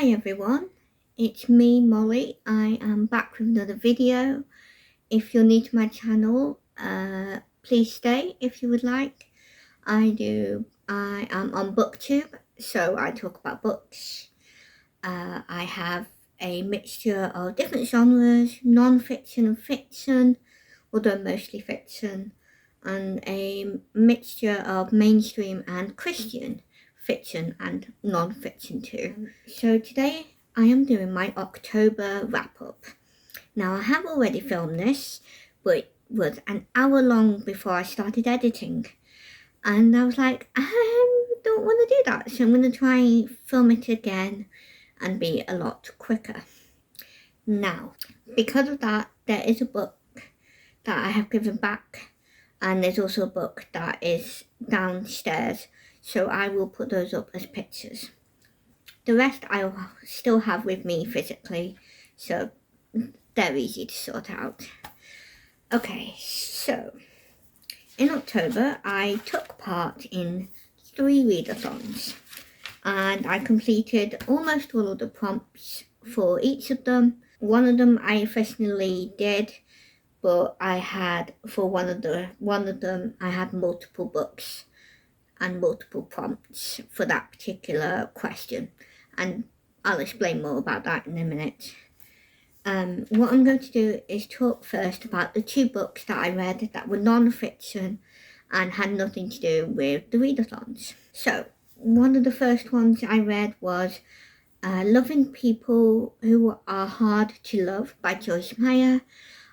Hi everyone, it's me Molly. I am back with another video. If you're new to my channel, please stay if you would like. I am on BookTube, so I talk about books. I have a mixture of different genres, non-fiction and fiction, although mostly fiction, and a mixture of mainstream and Christian fiction and non-fiction too. So today I am doing my October wrap-up. Now I have already filmed this, but it was an hour long before I started editing, and I was like, I don't want to do that, so I'm going to try and film it again and be a lot quicker. Now, because of that, there is a book that I have given back, and there's also a book that is downstairs, so I will put those up as pictures. The rest I will still have with me physically, so they're easy to sort out. Okay, so in October I took part in 3 readathons, and I completed almost all of the prompts for each of them. One of them I officially did, but I had, for one of them I had multiple books and multiple prompts for that particular question, and I'll explain more about that in a minute. What I'm going to do is talk first about the 2 books that I read that were non-fiction and had nothing to do with the readathons. So one of the first ones I read was Loving People Who Are Hard to Love by Joyce Meyer.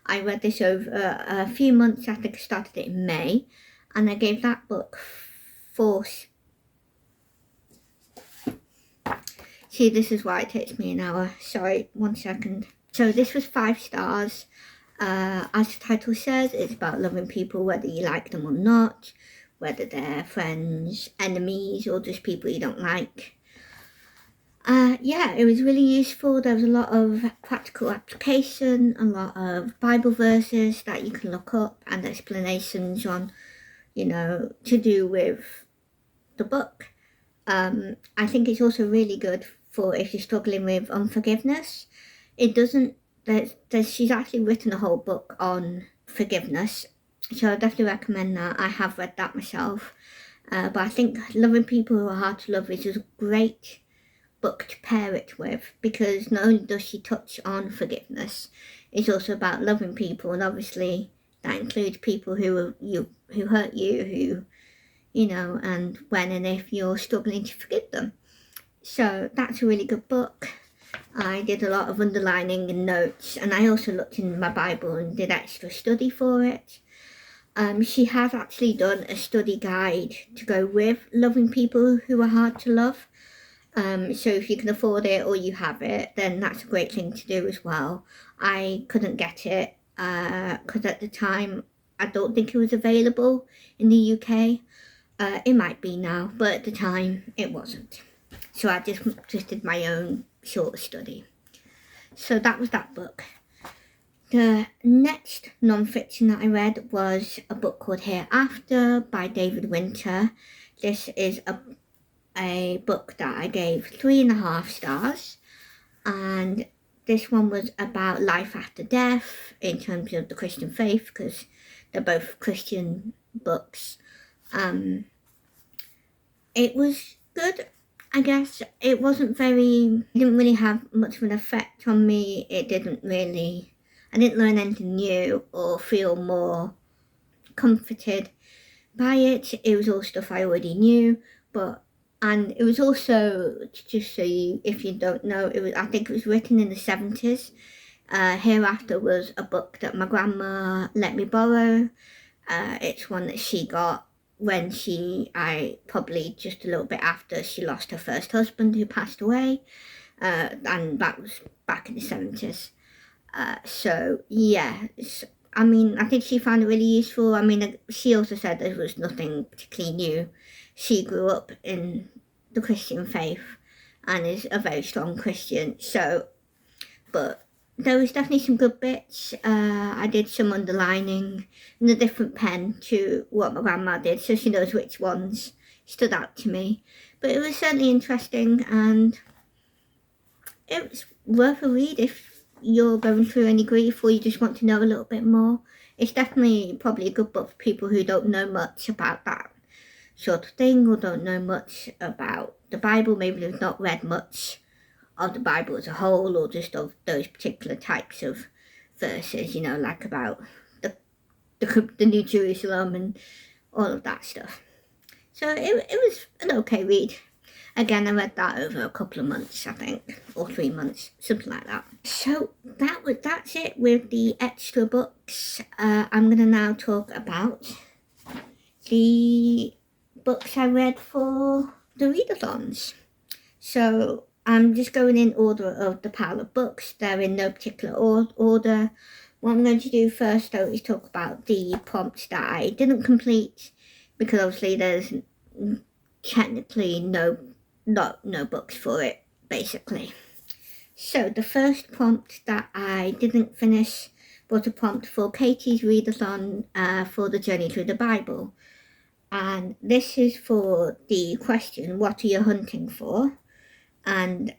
I read this over a few months. I think I started it in May, and I gave that book 4. See, this is why it takes me an hour. Sorry, 1 second. So this was 5 stars. As the title says, it's about loving people whether you like them or not, whether they're friends, enemies, or just people you don't like. Yeah, it was really useful. There was a lot of practical application, a lot of Bible verses that you can look up, and explanations on, to do with the book. I think it's also really good for if you're struggling with unforgiveness. She's actually written a whole book on forgiveness, so I definitely recommend that. I have read that myself, but I think Loving People Who Are Hard to Love is a great book to pair it with, because not only does she touch on forgiveness, it's also about loving people, and obviously that includes people who hurt you, and when and if you're struggling to forgive them. So that's a really good book. I did a lot of underlining and notes, and I also looked in my Bible and did extra study for it. She has actually done a study guide to go with Loving People Who Are Hard to Love. So if you can afford it or you have it, then that's a great thing to do as well. I couldn't get it because at the time I don't think it was available in the UK. It might be now, but at the time it wasn't. So I just did my own short study. So that was that book. The next non-fiction that I read was a book called Hereafter by David Winter. This is a book that I gave 3.5 stars, and this one was about life after death in terms of the Christian faith, because they're both Christian books. It was good, I guess. It didn't really have much of an effect on me. I didn't learn anything new or feel more comforted by it. It was all stuff I already knew, and it was also, just so if you don't know, I think it was written in the 70s. Hereafter was a book that my grandma let me borrow. It's one that she got when probably just a little bit after she lost her first husband, who passed away, and that was back in the 70s. So yeah, I think she found it really useful. She also said there was nothing particularly new. She grew up in the Christian faith and is a very strong Christian. But there was definitely some good bits. I did some underlining in a different pen to what my grandma did, so she knows which ones stood out to me. But it was certainly interesting, and it's worth a read if you're going through any grief or you just want to know a little bit more. It's definitely probably a good book for people who don't know much about that sort of thing, or don't know much about the Bible. Maybe they've not read much of the Bible as a whole, or just of those particular types of verses, you know, like about the New Jerusalem and all of that stuff. So it was an okay read. Again, I read that over a couple of months, I think, or 3 months, something like that. So that's it with the extra books. I'm going to now talk about the books I read for the readathons. So I'm just going in order of the pile of books. They're in no particular order. What I'm going to do first, though, is talk about the prompts that I didn't complete, because obviously there's technically no books for it, basically. So the first prompt that I didn't finish was a prompt for Katie's readathon for the journey through the Bible. And this is for the question, what are you hunting for? And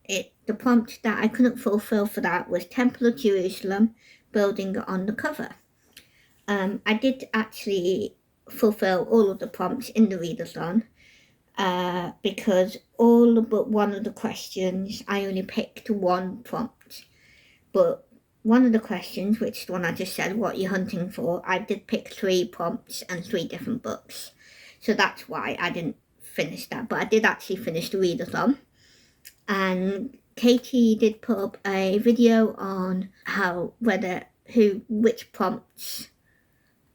the prompt that I couldn't fulfill for that was Temple of Jerusalem, building on the cover. I did actually fulfill all of the prompts in the readathon, because all but one of the questions I only picked one prompt. But one of the questions, which is the one I just said, what you're hunting for, I did pick 3 prompts and 3 different books. So that's why I didn't finish that. But I did actually finish the readathon. And Katie did put up a video on which prompts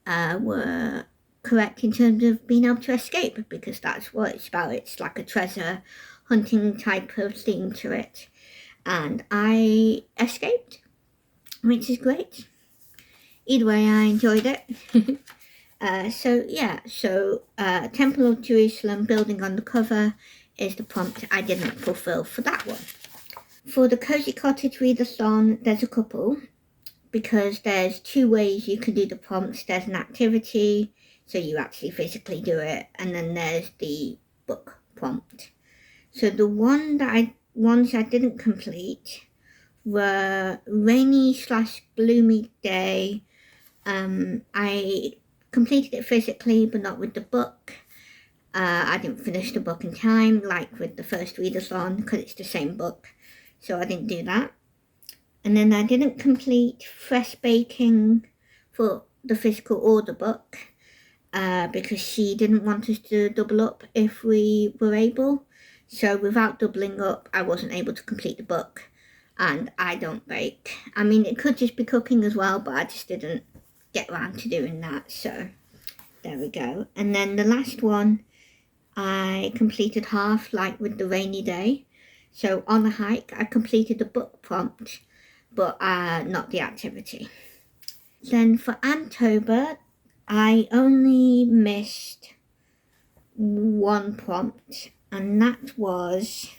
were correct in terms of being able to escape, because that's what it's about. It's like a treasure hunting type of theme to it. And I escaped, which is great. Either way, I enjoyed it. So Temple of Jerusalem, building on the cover, is the prompt I didn't fulfill for that one. For the Cosy Cottage Readathon, there's a couple, because there's 2 ways you can do the prompts. There's an activity, so you actually physically do it, and then there's the book prompt. So the ones I didn't complete were rainy/gloomy day. I completed it physically, but not with the book. I didn't finish the book in time, like with the first readathon, because it's the same book, so I didn't do that. And then I didn't complete fresh baking for the physical order book, because she didn't want us to double up if we were able. So without doubling up, I wasn't able to complete the book. And I don't bake. I mean, it could just be cooking as well, but I just didn't get around to doing that. So there we go. And then the last one, I completed half, like with the rainy day. So on a hike, I completed the book prompt, but not the activity. Then for Annetober, I only missed 1 prompt, and that was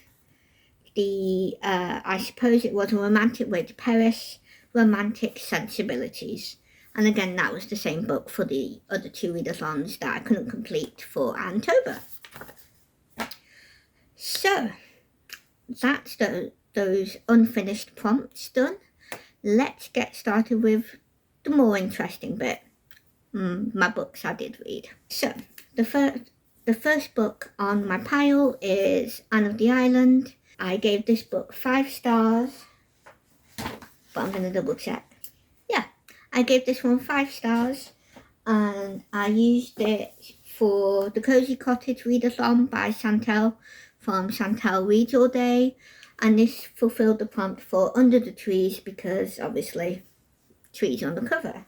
I suppose it was A Romantic Way to Perish, Romantic Sensibilities. And again, that was the same book for the other 2 readathons that I couldn't complete for Annetober. So that's those unfinished prompts done. Let's get started with the more interesting bit, my books I did read. So the first book on my pile is Anne of the Island. I gave this book 5 stars, but I'm going to double check. Yeah, I gave this one 5 stars, and I used it for the Cosy Cottage Readathon by Chantel from Chantel Reads All Day, and this fulfilled the prompt for Under the Trees, because obviously trees on the cover.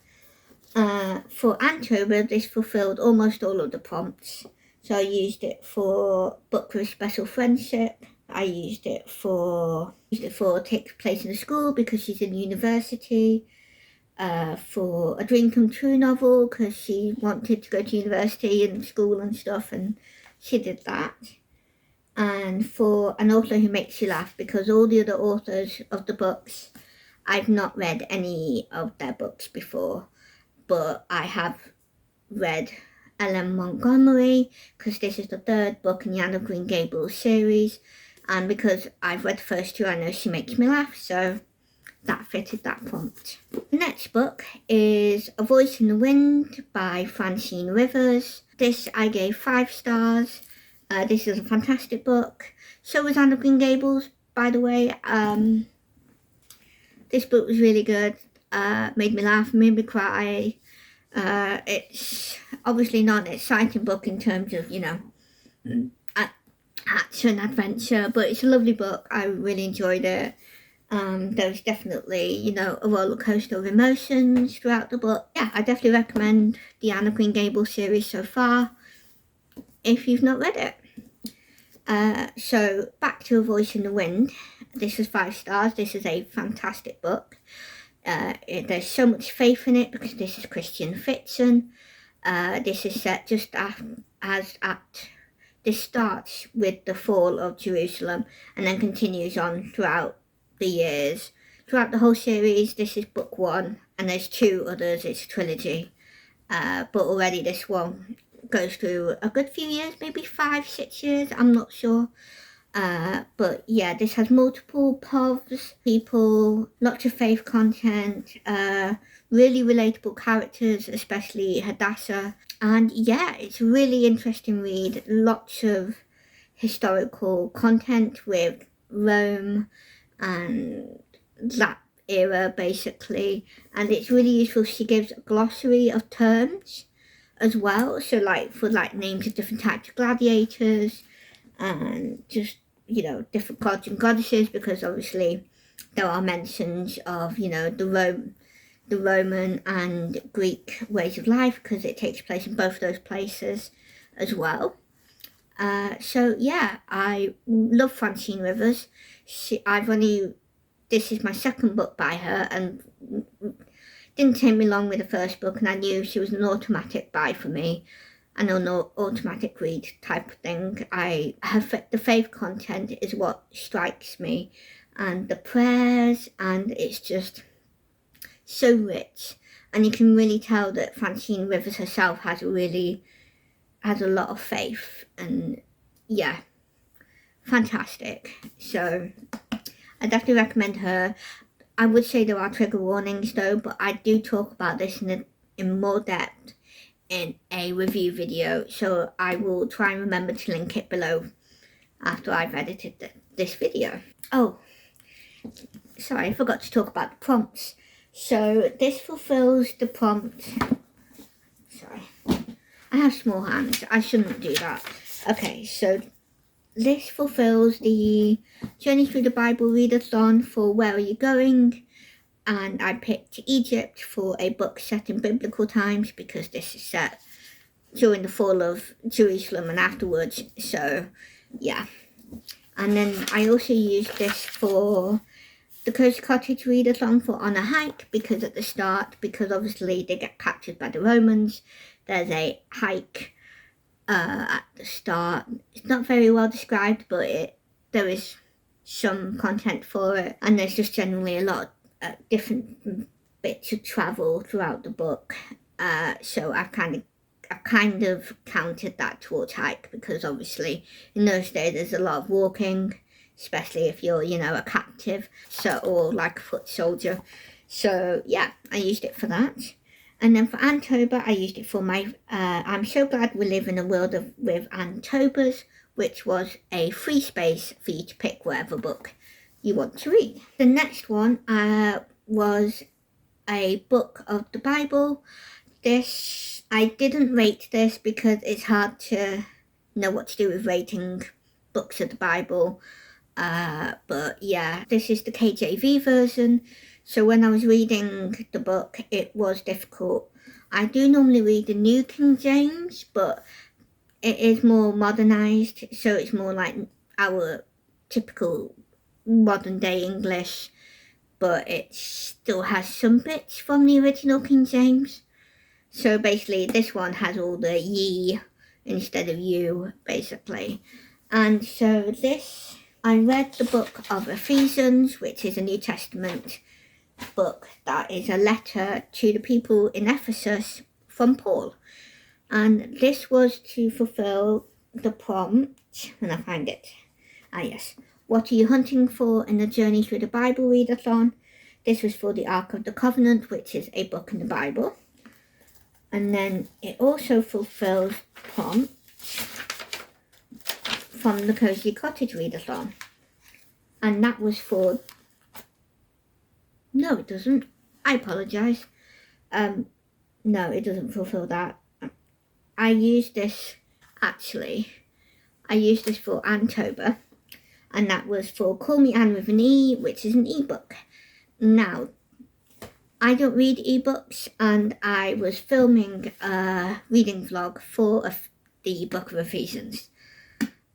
For Annetober, this fulfilled almost all of the prompts. So I used it for Book with Special Friendship. I used it for Takes Place in a School, because she's in university. For A Dream Come True novel, because she wanted to go to university and school and stuff, and she did that. And for An Author Who Makes You Laugh, because all the other authors of the books, I've not read any of their books before, but I have read Ellen Montgomery, because this is the 3rd book in the Anne of Green Gables series, and because I've read the first two, I know she makes me laugh, so that fitted that prompt. The next book is A Voice in the Wind by Francine Rivers. This I gave 5 stars. This is a fantastic book. So was Anne of Green Gables, by the way. This book was really good. Made me laugh, made me cry. It's obviously not an exciting book in terms of, action, adventure, but it's a lovely book. I really enjoyed it. There's definitely, a roller coaster of emotions throughout the book. Yeah, I definitely recommend the Anne of Green Gables series so far, if you've not read it. So back to A Voice in the Wind. This is 5 stars. This is a fantastic book. There's so much faith in it because this is Christian fiction. This is set just this starts with the fall of Jerusalem and then continues on throughout the years. Throughout the whole series, this is book 1, and there's 2 others. It's a trilogy. But already this one goes through a good few years, maybe 5-6 years, I'm not sure. But yeah, this has multiple POVs, people, lots of faith content, really relatable characters, especially Hadassah. And yeah, it's a really interesting read. Lots of historical content with Rome and that era, basically. And it's really useful. She gives a glossary of terms as well. So for names of different types of gladiators and just, different gods and goddesses, because obviously there are mentions of, the Roman and Greek ways of life, because it takes place in both those places as well. So yeah, I love Francine Rivers. This is my second book by her, and didn't take me long with the first book, and I knew she was an automatic buy for me, and an automatic read type of thing. The faith content is what strikes me, and the prayers, and it's just so rich, and you can really tell that Francine Rivers herself has a lot of faith, and yeah, fantastic. So I definitely recommend her. I would say there are trigger warnings though, but I do talk about this in more depth in a review video, so I will try and remember to link it below after I've edited this video. Oh, sorry, I forgot to talk about the prompts. So this fulfills the prompt. Sorry, I have small hands, I shouldn't do that. Okay, so this fulfills the Journey Through the Bible Readathon for Where Are You Going? And I picked Egypt for a book set in biblical times because this is set during the fall of Jerusalem and afterwards. So yeah. And then I also used this for the Cosy Cottage Readathon for On a Hike, because at the start, because obviously they get captured by the Romans, there's a hike at the start. It's not very well described, but there is some content for it, and there's just generally a lot of different bits of travel throughout the book. So I kind of counted that towards hike, because obviously in those days there's a lot of walking, especially if you're, a captive, or like a foot soldier. So yeah, I used it for that. And then for Annetober, I used it for my I'm So Glad We Live in a World with Annetobers, which was a free space for you to pick whatever book you want to read. The next one was a book of the Bible. I didn't rate this because it's hard to know what to do with rating books of the Bible. But yeah, this is the KJV version. So when I was reading the book, it was difficult. I do normally read the New King James, but it is more modernized, so it's more like our typical modern day English, but it still has some bits from the original King James. So basically this one has all the ye instead of you, basically. And so I read the book of Ephesians, which is a New Testament book that is a letter to the people in Ephesus from Paul. And this was to fulfill the prompt, when I find it. Yes. What Are You Hunting For in the Journey Through the Bible Readathon. This was for the Ark of the Covenant, which is a book in the Bible. And then it also fulfills prompts from the Cosy Cottage Readathon. And that was for... No, it doesn't. I apologise. No, it doesn't fulfill that. I used this for Annetober. And that was for Call Me Anne with an E, which is an ebook. Now, I don't read ebooks, and I was filming a reading vlog for the book of Ephesians.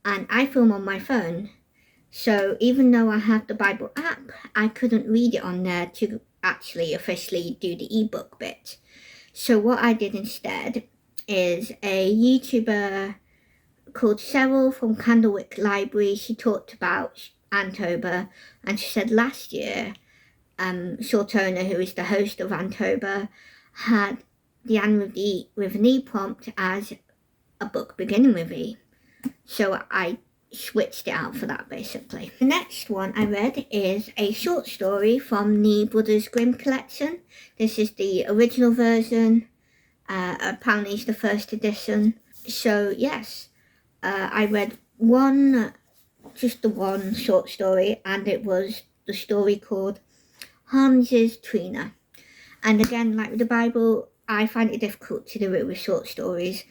And I film on my phone, so even though I have the Bible app, I couldn't read it on there to actually officially do the ebook bit. So what I did instead is a YouTuber called Cheryl from Candlewick Library. She talked about Annetober, and she said last year Chautona, who is the host of Annetober, had the Anne with an E prompt as a book beginning with E. So I switched it out for that, basically. The next one I read is a short story from the Brothers Grimm collection. This is the original version. Apparently it's the first edition. So yes, I read just the one short story, and it was the story called Hans's Trina. And again, like with the Bible, I find it difficult to do it with short stories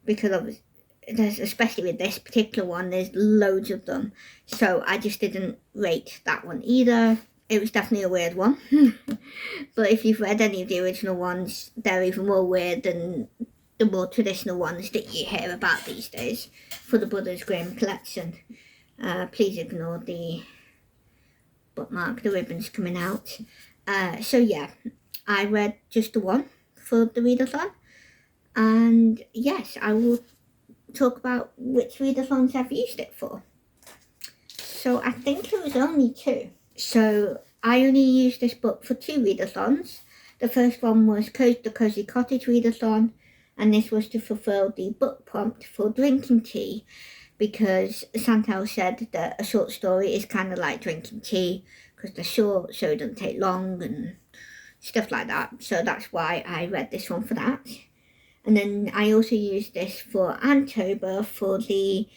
because especially with this particular one, there's loads of them. So I just didn't rate that one either. It was definitely a weird one. But if you've read any of the original ones, they're even more weird than the more traditional ones that you hear about these days for the Brothers Grimm collection. Please ignore the bookmark, the ribbons coming out. So yeah, I read just the one for the readathon, and yes, I will talk about which readathons I've used it for. So I think it was only 2. So I only used this book for 2 readathons. The first one was the Cosy Cottage Readathon, and this was to fulfill the book prompt for drinking tea, because Chantel said that a short story is kind of like drinking tea because they're short, so it doesn't take long and stuff like that. So that's why I read this one for that. And then I also used this for Annetober for the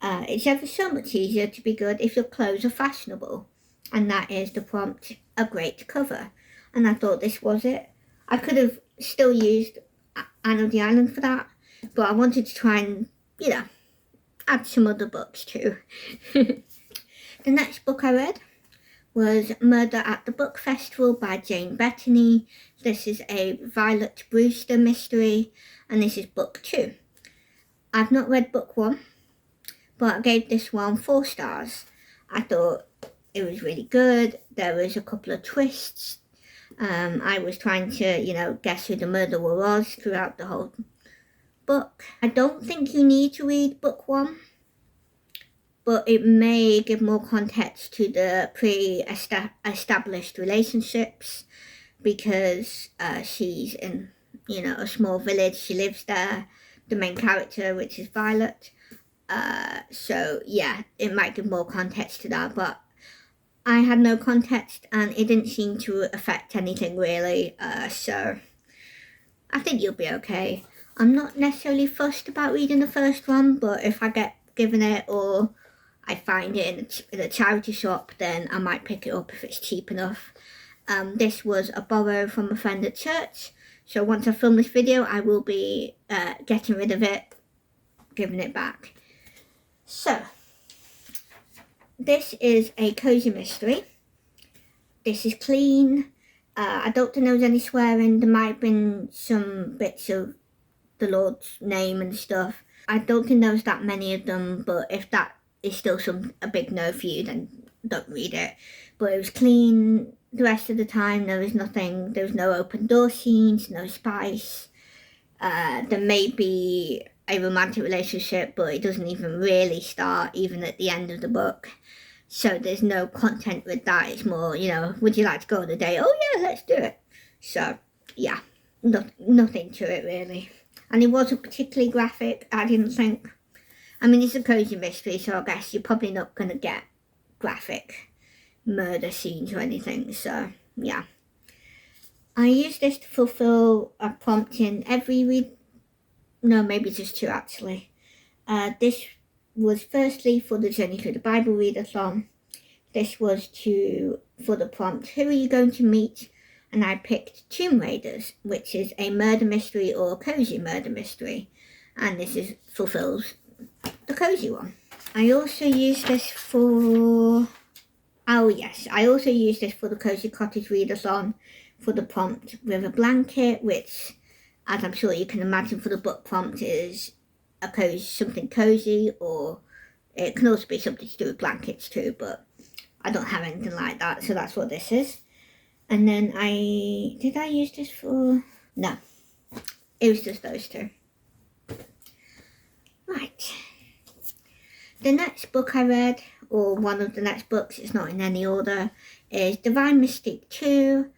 it's ever so much easier to be good if your clothes are fashionable. And that is the prompt, a great cover. And I thought this was it. I could have still used Anne of the Island for that, but I wanted to try and, add some other books too. The next book I read was Murder at the Book Festival by Jane Bettany. This is a Violet Brewster mystery, and this is book 2. I've not read book 1, but I gave this one 4 stars. I thought it was really good. There was a couple of twists. I was trying to, guess who the murderer was throughout the whole book. I don't think you need to read book 1, but it may give more context to the pre-established relationships, because she's in, a small village. She lives there, the main character, which is Violet. So yeah, it might give more context to that, but I had no context and it didn't seem to affect anything really. So I think you'll be okay. I'm not necessarily fussed about reading the first one, but if I get given it or I find it in a charity shop, then I might pick it up if it's cheap enough. This was a borrow from a friend at church, so once I film this video I will be getting rid of it, giving it back. So this is a cozy mystery. This is clean. I don't think there was any swearing. There might have been some bits of the Lord's name and stuff. I don't think there was that many of them, but if that is still a big no for you, then don't read it. But it was clean the rest of the time. There was nothing, there was no open door scenes, no spice. There may be a romantic relationship, but it doesn't even really start even at the end of the book. So there's no content with that. It's more, would you like to go on a date? Oh yeah, let's do it. So yeah, nothing to it really. And it wasn't particularly graphic, I didn't think. I mean, it's a cozy mystery, so I guess you're probably not going to get graphic murder scenes or anything. So yeah, I use this to fulfill a prompt in every no, maybe just 2 actually. This was firstly for the Journey Through the Bible Readathon. This was for the prompt, who are you going to meet? And I picked Tomb Raiders, which is a murder mystery or a cozy murder mystery. And this fulfills the cozy one. I also use this for... Oh yes, I also use this for the Cosy Cottage Readathon for the prompt with a blanket, which, as I'm sure you can imagine, for the book prompt is something cozy, or it can also be something to do with blankets too, but I don't have anything like that, so that's what this is. And then did I use this for... No, it was just those two. Right. The next book I read, or one of the next books, it's not in any order, is Divine Mystique 2,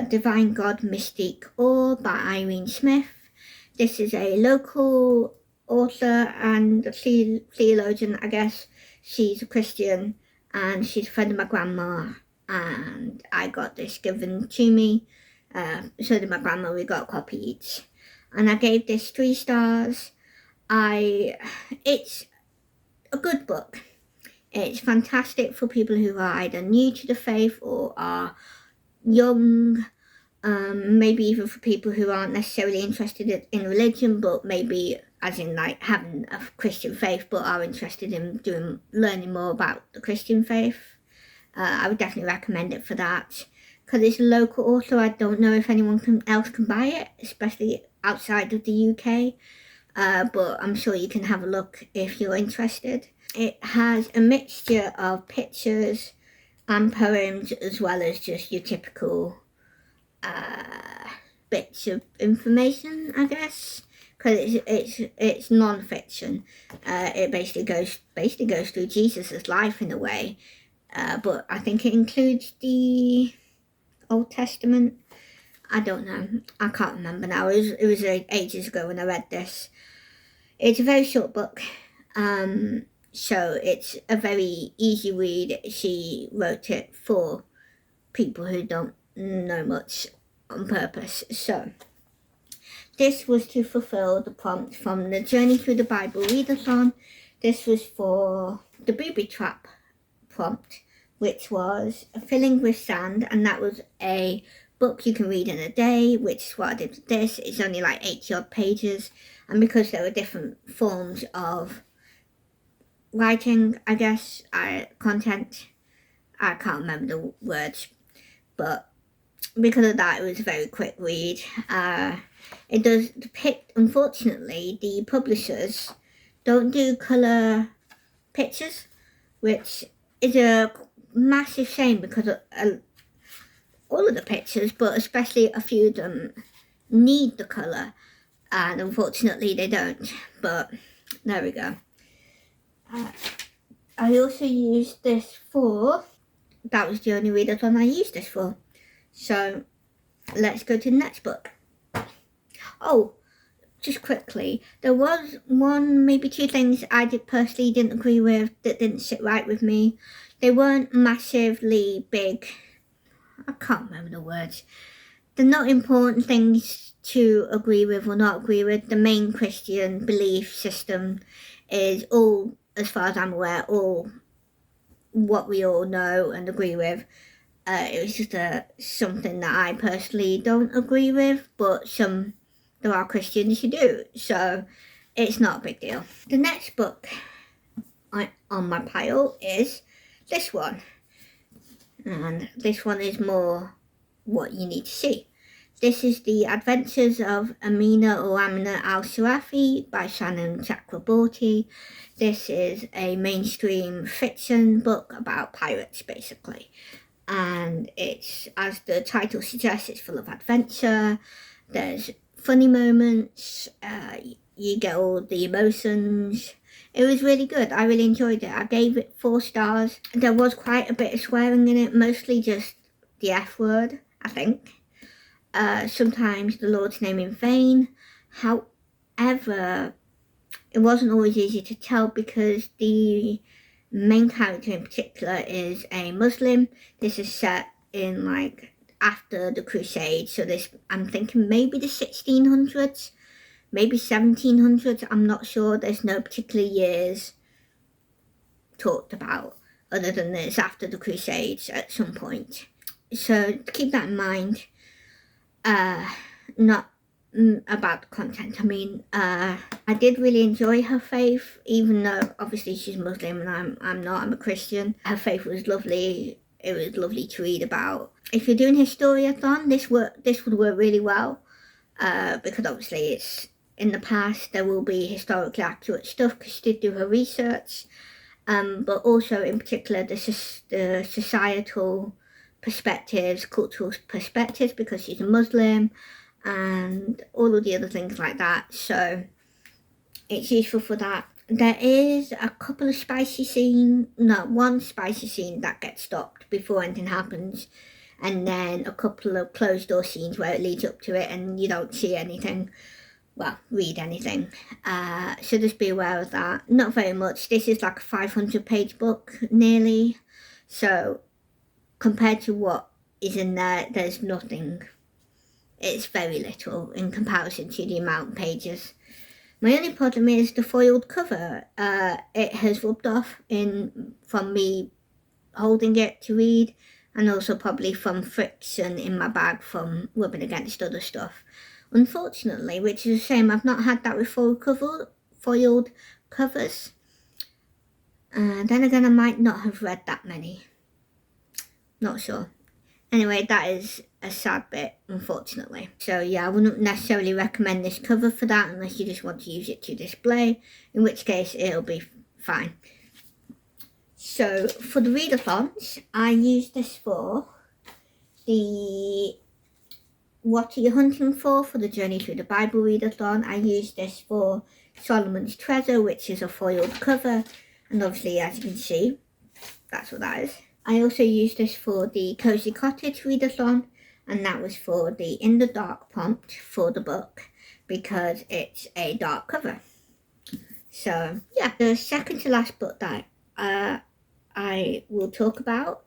Divine God Mystique All by Irene Smith. This is a local author and theologian, I guess. She's a Christian and she's a friend of my grandma, and I got this given to me. So did my grandma, we got a copy each. And I gave this 3 stars. It's a good book. It's fantastic for people who are either new to the faith or are young, maybe even for people who aren't necessarily interested in religion, but maybe as in like having a Christian faith, but are interested in learning more about the Christian faith. I would definitely recommend it for that. Because it's a local author, I don't know if anyone else can buy it, especially outside of the UK. But I'm sure you can have a look if you're interested. It has a mixture of pictures and poems, as well as just your typical bits of information, I guess, because it's non-fiction. It basically goes through Jesus's life in a way, but I think it includes the Old Testament. I don't know. I can't remember now. It was ages ago when I read this. It's a very short book, so it's a very easy read. She wrote it for people who don't know much on purpose. So this was to fulfill the prompt from the Journey Through the Bible Readathon. This was for the booby trap prompt, which was Filling with Sand, and that was a book you can read in a day, which is what I did with this. It's only like 80 odd pages, and because there were different forms of writing, I guess, content, I can't remember the words, but because of that, it was a very quick read. It does depict, unfortunately, the publishers don't do colour pictures, which is a massive shame, because all of the pictures, but especially a few of them, need the colour, and unfortunately they don't, but there we go. I also used this that was the only readathon I used this for. So let's go to the next book. Oh, just quickly, there was one, maybe 2 things I personally didn't agree with, that didn't sit right with me. They weren't massively big. I can't remember the words. They're not important things to agree with or not agree with. The main Christian belief system is all, as far as I'm aware, all what we all know and agree with. It was just something that I personally don't agree with, but there are Christians who do, so it's not a big deal. The next book on my pile is this one, and this one is more what you need to see. This is The Adventures of Amina al-Sharafi by Shannon Chakraborty. This is a mainstream fiction book about pirates, basically. And it's, as the title suggests, it's full of adventure. There's funny moments. You get all the emotions. It was really good. I really enjoyed it. I gave it 4 stars. There was quite a bit of swearing in it, mostly just the F word, I think. Sometimes the Lord's name in vain. However, it wasn't always easy to tell, because the main character in particular is a Muslim. This is set in like after the Crusades, so this, I'm thinking maybe the 1600s, maybe 1700s, I'm not sure. There's no particular years talked about other than this after the Crusades at some point. So keep that in mind. Not about the content. I mean, I did really enjoy her faith, even though obviously she's Muslim and I'm not. I'm a Christian. Her faith was lovely. It was lovely to read about. If you're doing Historiathon, this would work really well, because obviously it's in the past. There will be historically accurate stuff because she did do her research, but also in particular the societal perspectives, cultural perspectives, because she's a Muslim, and all of the other things like that. So it's useful for that. There is a couple of spicy scenes, one spicy scene that gets stopped before anything happens, and then a couple of closed door scenes where it leads up to it and you don't see anything, well, read anything. So just be aware of that. Not very much. This is like a 500-page book, nearly. So compared to what is in there, there's nothing. It's very little in comparison to the amount of pages. My only problem is the foiled cover. It has rubbed off from me holding it to read, and also probably from friction in my bag from rubbing against other stuff. Unfortunately, which is a shame. I've not had that with foiled covers. Then again, I might not have read that many. Not sure. Anyway, that is a sad bit, unfortunately. So yeah, I wouldn't necessarily recommend this cover for that unless you just want to use it to display, in which case it'll be fine. So for the readathons, I use this for the What Are You Hunting For the Journey Through the Bible Readathon. I use this for Solomon's Treasure, which is a foiled cover, and obviously, as you can see, that's what that is. I also used this for the Cosy Cottage Readathon, and that was for the In the Dark prompt for the book, because it's a dark cover. So yeah, the second to last book that I will talk about,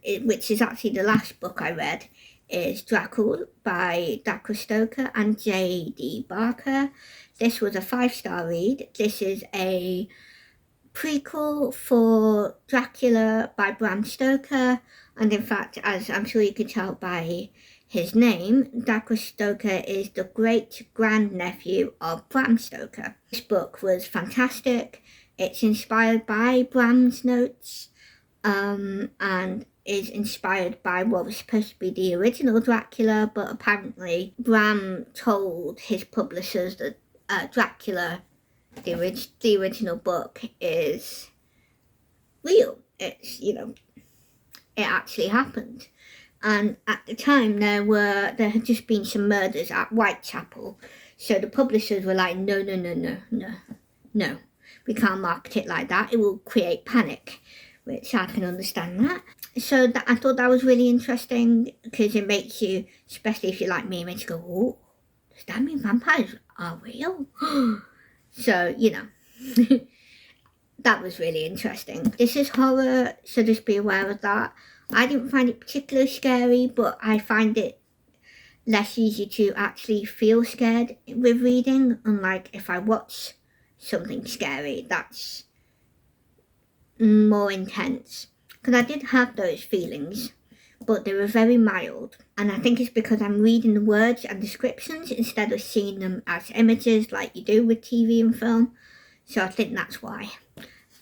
which is actually the last book I read, is Dracul by Dacre Stoker and J.D. Barker. This was a 5-star read. This is a prequel for Dracula by Bram Stoker, and in fact, as I'm sure you can tell by his name, Dacre Stoker is the great-grandnephew of Bram Stoker. This book was fantastic. It's inspired by Bram's notes, and is inspired by what was supposed to be the original Dracula, but apparently Bram told his publishers that Dracula, the original book, is real. It's, it actually happened. And at the time there had just been some murders at Whitechapel, so the publishers were like, no, we can't market it like that, it will create panic, which I can understand that. So I thought that was really interesting, because it makes you, especially if you're like me, it makes you go, oh, does that mean vampires are real? So, that was really interesting. This is horror, so just be aware of that. I didn't find it particularly scary, but I find it less easy to actually feel scared with reading, unlike if I watch something scary, that's more intense. Because I did have those feelings, but they were very mild. And I think it's because I'm reading the words and descriptions instead of seeing them as images like you do with TV and film. So I think that's why.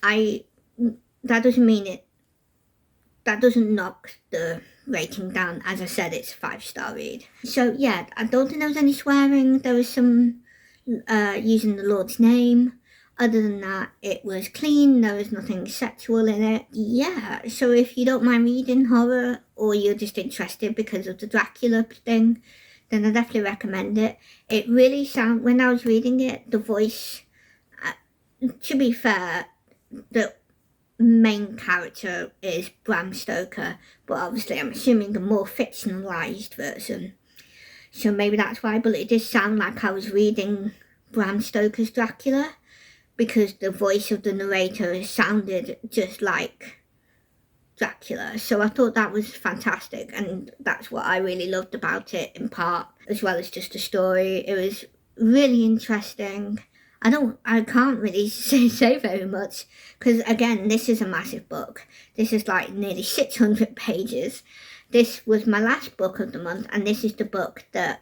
That doesn't knock the rating down. As I said, it's a 5-star read. So yeah, I don't think there was any swearing. There was some using the Lord's name. Other than that, it was clean. There was nothing sexual in it. Yeah, so if you don't mind reading horror, or you're just interested because of the Dracula thing, then I definitely recommend it. It really when I was reading it, the voice, to be fair, the main character is Bram Stoker, but obviously I'm assuming a more fictionalized version. So maybe that's why, but it did sound like I was reading Bram Stoker's Dracula, because the voice of the narrator sounded just like Dracula. So I thought that was fantastic, and that's what I really loved about it, in part, as well as just the story. It was really interesting. I can't really say very much, because again, this is a massive book. This is like nearly 600 pages. This was my last book of the month, and this is the book that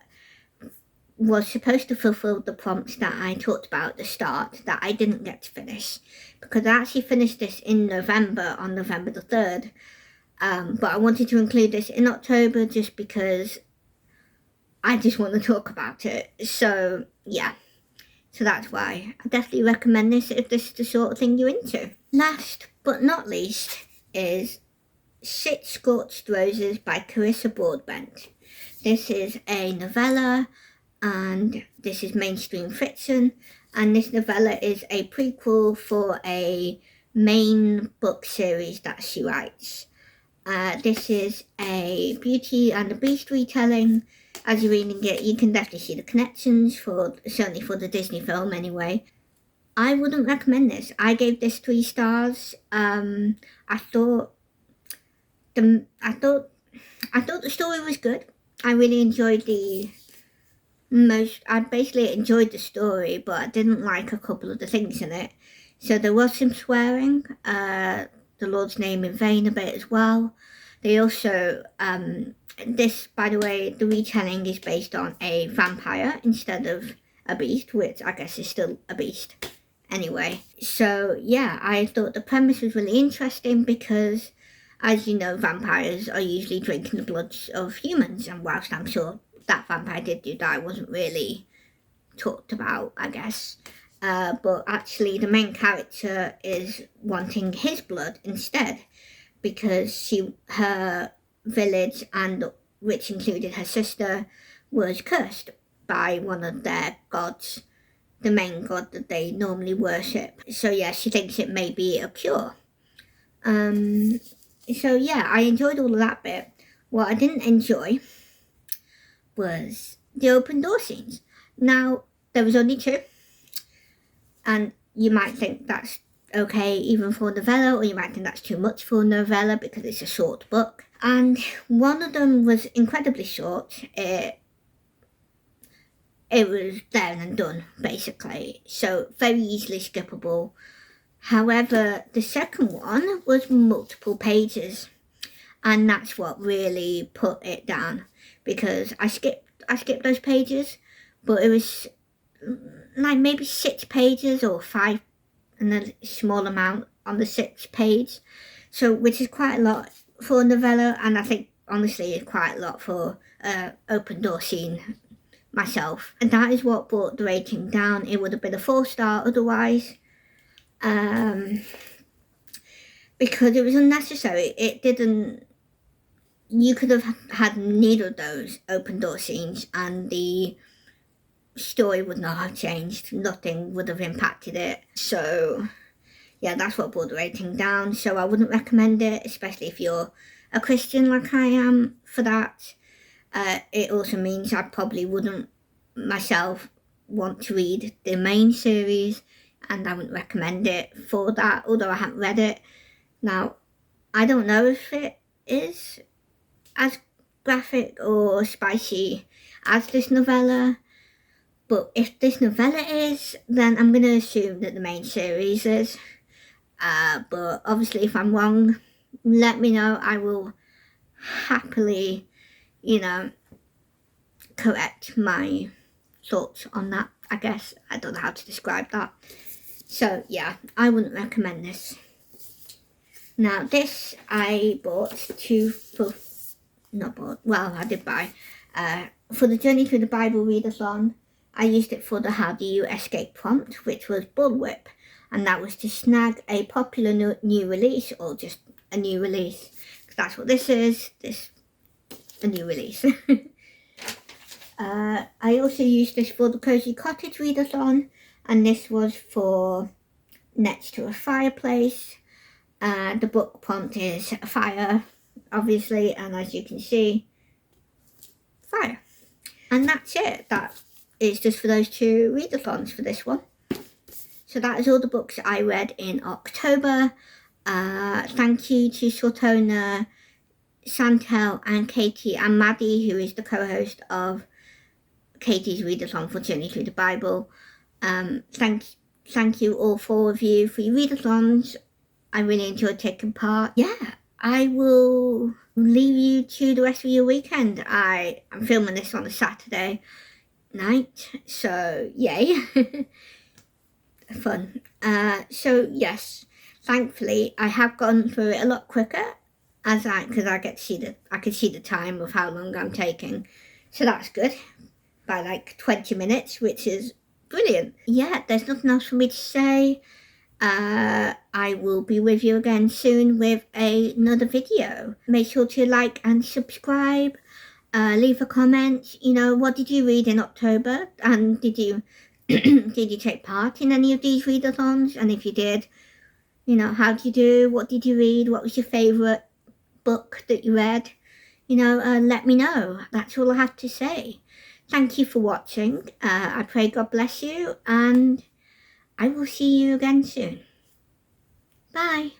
was supposed to fulfill the prompts that I talked about at the start that I didn't get to finish, because I actually finished this in November, on November the 3rd, but I wanted to include this in October just because I just want to talk about it. So yeah, so that's why I definitely recommend this if this is the sort of thing you're into. Last but not least is Six Scorched Roses by Carissa Broadbent. This is a novella, and this is mainstream fiction, and this novella is a prequel for a main book series that she writes. This is a Beauty and the Beast retelling. As you're reading it, you can definitely see the connections, certainly for the Disney film anyway. I wouldn't recommend this. I gave this 3 stars. I thought the story was good. I really enjoyed I basically enjoyed the story, but I didn't like a couple of the things in it. So there was some swearing, the Lord's name in vain a bit as well. They also, this, by the way, the retelling is based on a vampire instead of a beast, which I guess is still a beast anyway. So yeah, I thought the premise was really interesting because, as you know, vampires are usually drinking the bloods of humans, and whilst I'm sure that vampire did do that, wasn't really talked about, I guess. But actually the main character is wanting his blood instead, because her village, and which included her sister, was cursed by one of their gods, the main god that they normally worship. So yeah, she thinks it may be a cure. So yeah, I enjoyed all of that bit. What I didn't enjoy was the open door scenes. Now, there was only 2, and you might think that's okay even for a novella, or you might think that's too much for a novella because it's a short book. And one of them was incredibly short. It was there and done, basically, so very easily skippable. However, the second one was multiple pages, and that's what really put it down, because I skipped those pages, but it was like maybe 6 pages or 5, and a small amount on the 6th page, so which is quite a lot for a novella, and I think honestly it's quite a lot for open door scene myself, and that is what brought the rating down. It would have been a 4-star otherwise, because it was unnecessary. It didn't. You could have had neither of those open door scenes, and the story would not have changed. Nothing would have impacted it. So yeah, that's what brought the rating down. So I wouldn't recommend it, especially if you're a Christian like I am, for that. It also means I probably wouldn't myself want to read the main series, and I wouldn't recommend it for that, although I haven't read it. Now, I don't know if it is as graphic or spicy as this novella, but if this novella is, then I'm going to assume that the main series is. But obviously if I'm wrong, let me know. I will happily, correct my thoughts on that, I guess. I don't know how to describe that. So yeah, I wouldn't recommend this. Now this I bought I did buy, for the Journey Through the Bible Readathon. I used it for the How Do You Escape prompt, which was Bullwhip, and that was to snag a popular new release, or just a new release, because that's what this is, a new release. I also used this for the Cosy Cottage Readathon, and this was for Next to a Fireplace. The book prompt is fire, obviously, and as you can see, fire. And that's it. That is just for those 2 readathons for this one. So that is all the books I read in October. Thank you to Chautona, Chantel and Katie and Madi, who is the co-host of Katie's Readathon for Journey Through the Bible. Thank you all 4 of you for your readathons. I really enjoyed taking part. Yeah, I will leave you to the rest of your weekend. I'm filming this on a Saturday night, so yay. Fun. So yes, thankfully I have gone through it a lot quicker because I can see the time of how long I'm taking, so that's good, by like 20 minutes, which is brilliant. Yeah, there's nothing else for me to say. I will be with you again soon with another video. Make sure to like and subscribe. Leave a comment. You know, what did you read in October, and did you did you take part in any of these readathons? And if you did, you know, how did you do? What did you read? What was your favourite book that you read? You know, let me know. That's all I have to say. Thank you for watching. I pray God bless you, and I will see you again soon. Bye.